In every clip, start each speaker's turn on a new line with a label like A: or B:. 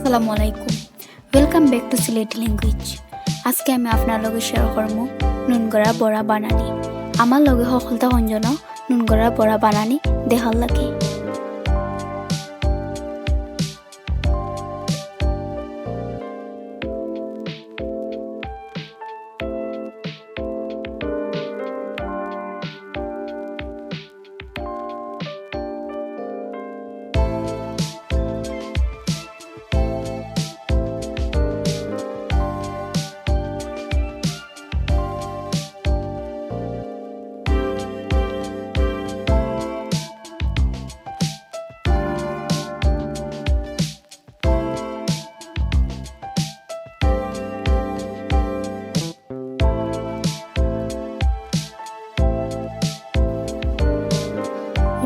A: আসসালামু আলাইকুম welcome back to Sylheti language আজকে আমি আপনার লগে শেয়ার করব নুন গড়া বড়া বানানি আমার লগে সকলতা অঞ্জন নুন গড়া বড়া বানানি দেখার লাগে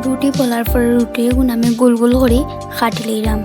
A: রুটি বলার পরে রুটিগুলো আমি গোল গোল করে কাটি লইলাম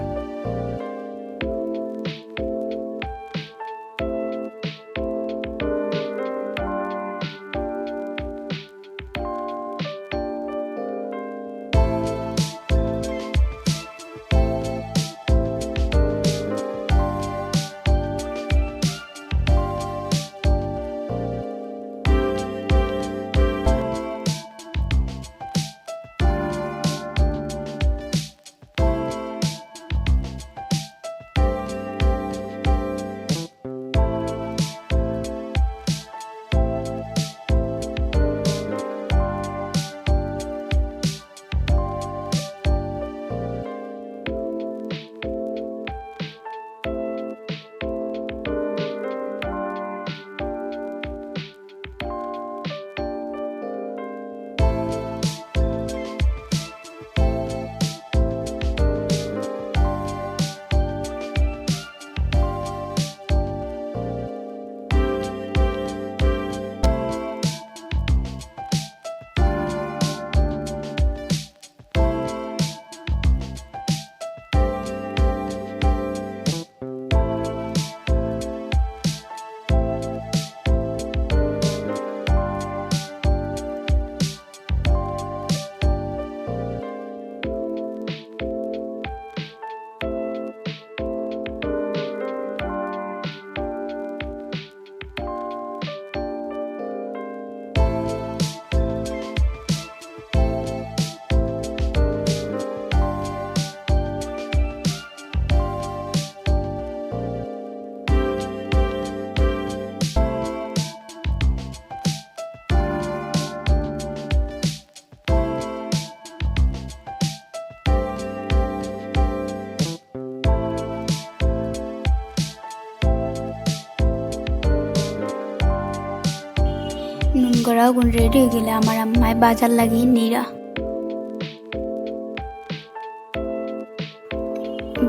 A: নুন গড়া গুণ রেডি হয়ে গেলে আমার আম্মায় বাজার লাগিয়ে নিরা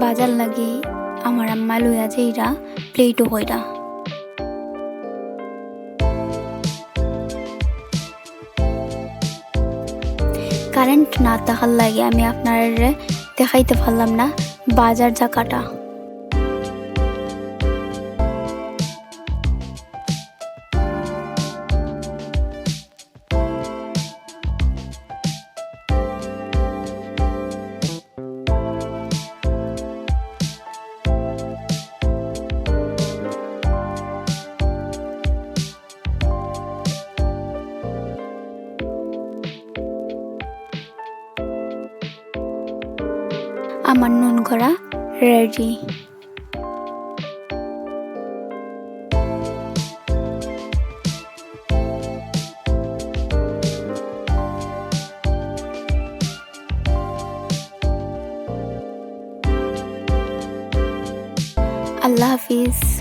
A: বাজার লাগিয়ে আমার আম্মা লইয়া যাইরা প্লেটও হইরা কারেন্ট না থাকার লাগে আমি আপনার দেখাইতে পারলাম না বাজার জায়গাটা আমার নুন গড়া রেডি আল্লাহ হাফিজ।